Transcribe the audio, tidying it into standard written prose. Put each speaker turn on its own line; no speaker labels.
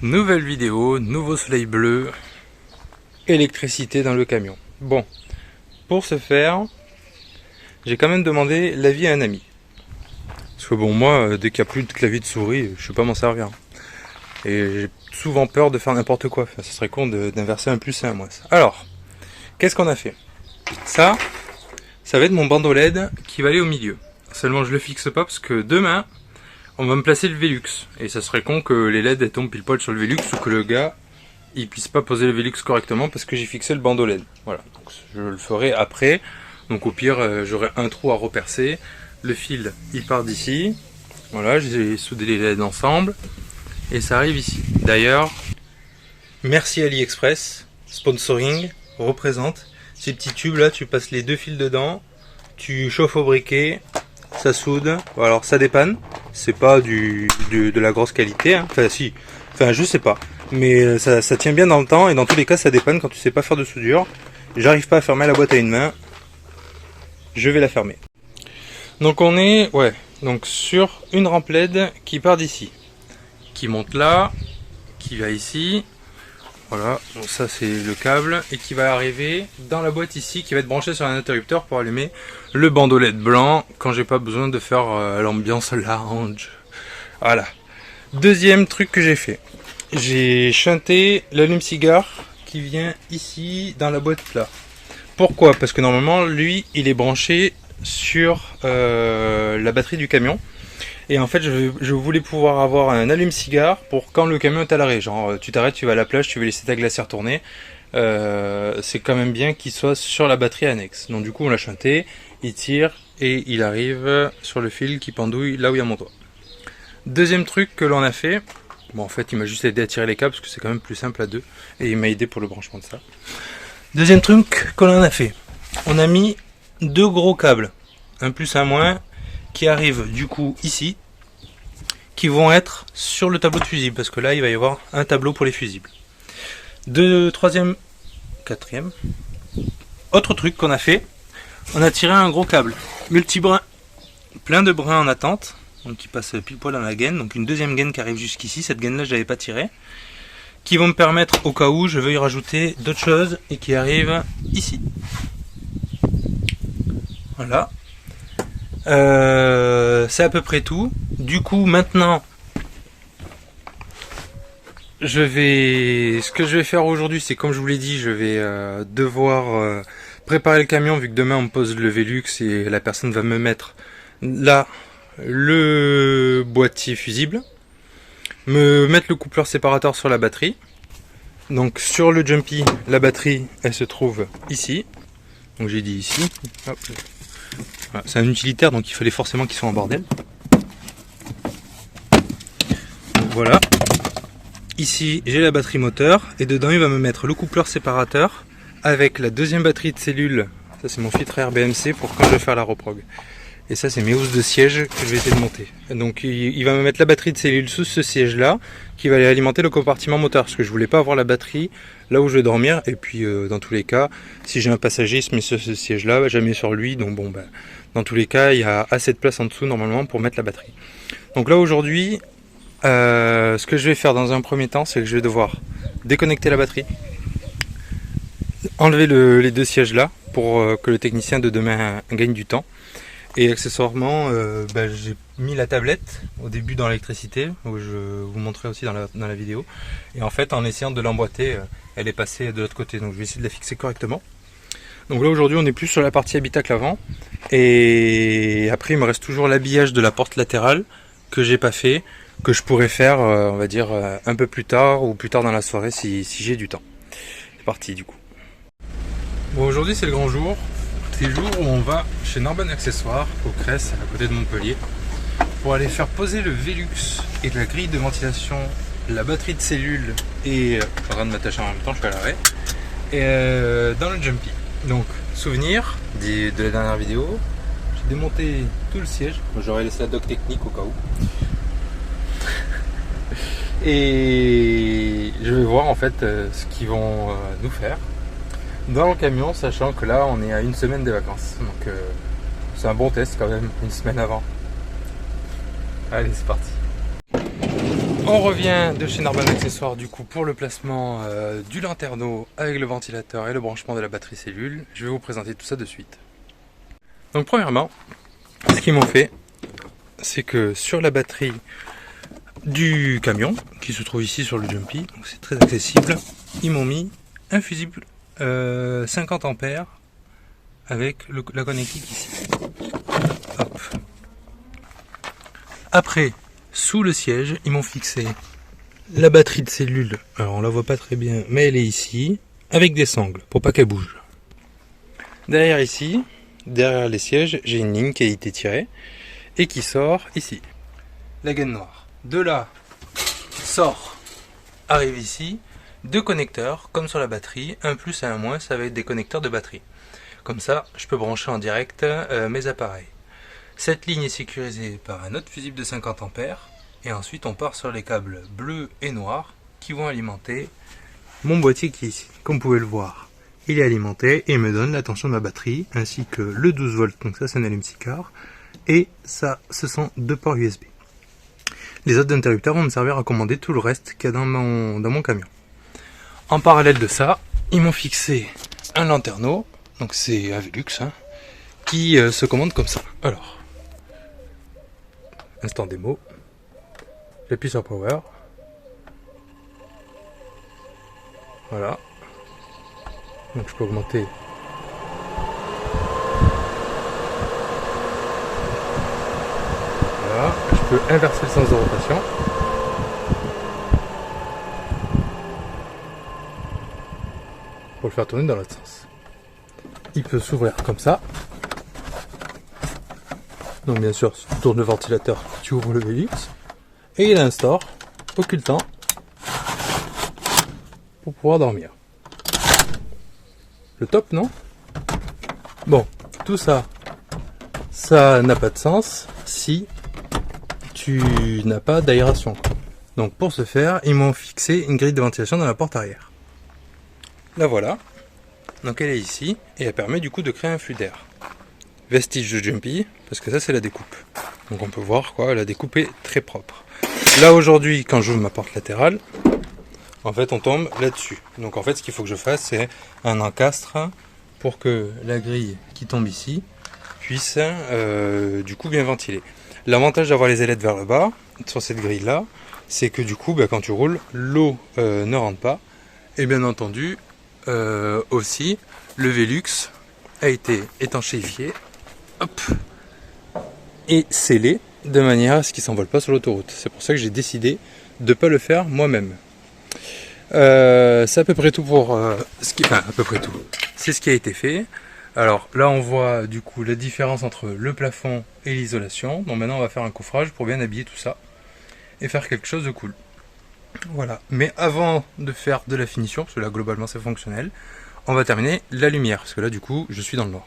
Nouvelle vidéo, nouveau soleil bleu, électricité dans le camion. Bon, pour ce faire, j'ai quand même demandé l'avis à un ami. Parce que bon, moi, dès qu'il n'y a plus de clavier de souris, je ne sais pas m'en servir. Et j'ai souvent peur de faire n'importe quoi. Enfin, ce serait con d'inverser un plus et un moins. Alors, qu'est-ce qu'on a fait? Ça va être mon bandeau LED qui va aller au milieu. Seulement, je le fixe pas parce que demain, on va me placer le Velux. Et ça serait con que les LED tombent pile poil sur le Velux ou que le gars il puisse pas poser le Velux correctement parce que j'ai fixé le bandeau LED. Voilà, donc je le ferai après. Donc au pire, j'aurai un trou à repercer. Le fil, il part d'ici. Voilà, j'ai soudé les LED ensemble. Et ça arrive ici. D'ailleurs, merci AliExpress, sponsoring, représente. Ces petits tubes là, tu passes les deux fils dedans, tu chauffes au briquet, ça soude. Bon, alors ça dépanne, c'est pas de la grosse qualité, hein. Enfin si, enfin je sais pas. Mais ça tient bien dans le temps et dans tous les cas ça dépanne quand tu sais pas faire de soudure. J'arrive pas à fermer la boîte à une main, je vais la fermer. Donc on est donc sur une rampe LED qui part d'ici, qui monte là, qui va ici. Voilà, donc ça c'est le câble et qui va arriver dans la boîte ici, qui va être branché sur un interrupteur pour allumer le bandeau LED blanc quand j'ai pas besoin de faire l'ambiance lounge. Voilà. Deuxième truc que j'ai fait, j'ai shunté l'allume-cigare qui vient ici dans la boîte là. Pourquoi? Parce que normalement lui il est branché sur la batterie du camion. Et en fait, je voulais pouvoir avoir un allume-cigare pour quand le camion est à l'arrêt. Genre, tu t'arrêtes, tu vas à la plage, tu veux laisser ta glacière tourner. C'est quand même bien qu'il soit sur la batterie annexe. Donc du coup, on l'a shunté, il tire et il arrive sur le fil qui pendouille là où il y a mon doigt. Deuxième truc que l'on a fait, bon en fait, il m'a juste aidé à tirer les câbles parce que c'est quand même plus simple à deux. Et il m'a aidé pour le branchement de ça. Deuxième truc que l'on a fait, on a mis deux gros câbles, un plus un moins, qui arrivent du coup ici, qui vont être sur le tableau de fusible, parce que là il va y avoir un tableau pour les fusibles. Quatrième, autre truc qu'on a fait, on a tiré un gros câble multi-brin, plein de brins en attente, donc qui passe pile poil dans la gaine, donc une deuxième gaine qui arrive jusqu'ici, cette gaine là je l'avais pas tirée, qui vont me permettre au cas où je veux y rajouter d'autres choses et qui arrivent ici. Voilà. C'est à peu près tout. Du coup maintenant ce que je vais faire aujourd'hui, c'est comme je vous l'ai dit, je vais devoir préparer le camion vu que demain on me pose le Velux et la personne va me mettre là le boîtier fusible, me mettre le coupleur séparateur sur la batterie. Donc sur le Jumpy, la batterie elle se trouve ici, donc j'ai dit ici. Hop. Voilà, c'est un utilitaire donc il fallait forcément qu'il soit en bordel. Donc voilà. Ici j'ai la batterie moteur et dedans il va me mettre le coupleur séparateur avec la deuxième batterie de cellule. Ça c'est mon filtre RBMC pour quand je vais faire la reprog. Et ça c'est mes housses de siège que je vais essayer de monter. Donc il va me mettre la batterie de cellule sous ce siège là qui va aller alimenter le compartiment moteur parce que je voulais pas avoir la batterie là où je vais dormir. Et puis dans tous les cas, si j'ai un passager il se met sur ce siège là, jamais sur lui. Donc bon ben, dans tous les cas il y a assez de place en dessous normalement pour mettre la batterie. Donc là aujourd'hui ce que je vais faire dans un premier temps, c'est que je vais devoir déconnecter la batterie, enlever les deux sièges là pour que le technicien de demain gagne du temps. Et accessoirement, j'ai mis la tablette au début dans l'électricité, où je vous montrerai aussi dans la vidéo. Et en fait, en essayant de l'emboîter, elle est passée de l'autre côté. Donc je vais essayer de la fixer correctement. Donc là aujourd'hui, on est plus sur la partie habitacle avant. Et après, il me reste toujours l'habillage de la porte latérale que j'ai pas fait, que je pourrais faire, on va dire, un peu plus tard ou plus tard dans la soirée si j'ai du temps. C'est parti du coup. Bon, aujourd'hui c'est le grand jour. C'est le jour où on va chez Norban Accessoires au Cress, à côté de Montpellier, pour aller faire poser le Velux et la grille de ventilation, la batterie de cellule et je suis en train de m'attacher en même temps, je suis à l'arrêt, et dans le Jumpy. Donc souvenir de la dernière vidéo, j'ai démonté tout le siège, j'aurais laissé la dock technique au cas où. Et je vais voir en fait ce qu'ils vont nous faire dans le camion, sachant que là on est à une semaine des vacances, donc c'est un bon test quand même, une semaine avant. Allez, c'est parti. On revient de chez Norban Accessoires du coup pour le placement du lanterneau avec le ventilateur et le branchement de la batterie cellule. Je vais vous présenter tout ça de suite. Donc premièrement, ce qu'ils m'ont fait, c'est que sur la batterie du camion, qui se trouve ici sur le Jumpy, donc c'est très accessible, ils m'ont mis un fusible 50 ampères avec la connectique ici. Hop. Après, sous le siège, ils m'ont fixé la batterie de cellule. Alors on la voit pas très bien, mais elle est ici, avec des sangles, pour pas qu'elle bouge. Derrière ici, derrière les sièges, j'ai une ligne qui a été tirée et qui sort ici. La gaine noire. De là, sort, arrive ici, deux connecteurs, comme sur la batterie, un plus et un moins, ça va être des connecteurs de batterie. Comme ça, je peux brancher en direct mes appareils. Cette ligne est sécurisée par un autre fusible de 50 ampères et ensuite on part sur les câbles bleus et noirs qui vont alimenter mon boîtier qui est ici. Comme vous pouvez le voir, il est alimenté et il me donne la tension de ma batterie ainsi que le 12 volts, donc ça c'est un allume 6 quarts, et ça ce sont deux ports USB. Les autres interrupteurs vont me servir à commander tout le reste qu'il y a dans mon camion. En parallèle de ça, ils m'ont fixé un lanterneau, donc c'est un Velux, hein, qui se commande comme ça. Alors, instant démo, j'appuie sur Power, voilà, donc je peux augmenter voilà, je peux inverser le sens de rotation, pour le faire tourner dans l'autre sens. Il peut s'ouvrir comme ça. Donc bien sûr, si tu tournes le ventilateur, tu ouvres le Velux. Et il a un store occultant pour pouvoir dormir. Le top, non? Bon, tout ça, ça n'a pas de sens si tu n'as pas d'aération. Donc pour ce faire, ils m'ont fixé une grille de ventilation dans la porte arrière. La voilà. Donc elle est ici et elle permet du coup de créer un flux d'air. Vestige de Jumpy, parce que ça c'est la découpe. Donc on peut voir quoi, la découpe est très propre. Là aujourd'hui, quand j'ouvre ma porte latérale, en fait on tombe là-dessus. Donc en fait ce qu'il faut que je fasse, c'est un encastre pour que la grille qui tombe ici puisse du coup bien ventiler. L'avantage d'avoir les ailettes vers le bas, sur cette grille là, c'est que du coup quand tu roules, l'eau ne rentre pas. Et bien entendu, aussi, le Velux a été étanchéifié. Hop, et scellé de manière à ce qu'il ne s'envole pas sur l'autoroute. C'est pour ça que j'ai décidé de ne pas le faire moi-même. C'est à peu près tout pour à peu près tout. C'est ce qui a été fait. Alors là on voit du coup la différence entre le plafond et l'isolation. Donc maintenant on va faire un coffrage pour bien habiller tout ça et faire quelque chose de cool. Voilà. Mais avant de faire de la finition, parce que là globalement c'est fonctionnel, on va terminer la lumière, parce que là du coup je suis dans le noir.